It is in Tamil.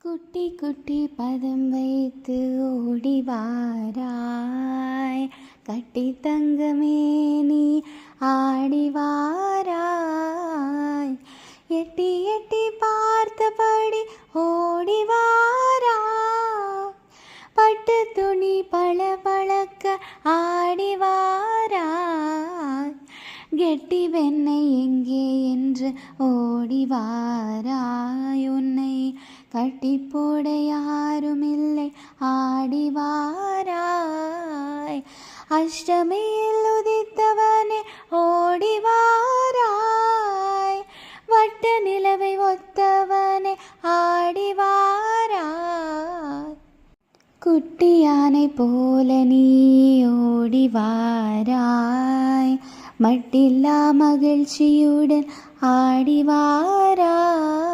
குட்டி குட்டி பதம் வைத்து ஓடிவாராய், கட்டி தங்கமே நீ ஆடிவாராய், எட்டி எட்டி பார்த்தபடி ஓடிவாராய், பட்டு துணி பள பளக்க ஆடிவாராய், கெட்டி வெண்ணை எங்கே என்று ஓடிவாராய், உன்னை கட்டி போட யாருமில்லை ஆடிவாராய், அஷ்டமியில் உதித்தவனே ஓடிவாராய், வட்ட நிலவை ஒத்தவனே ஆடிவாராய், குட்டி யானை போல நீ ஓடிவாராய், மட்டில்லா மகிழ்ச்சியுடன் ஆடிவாராய்.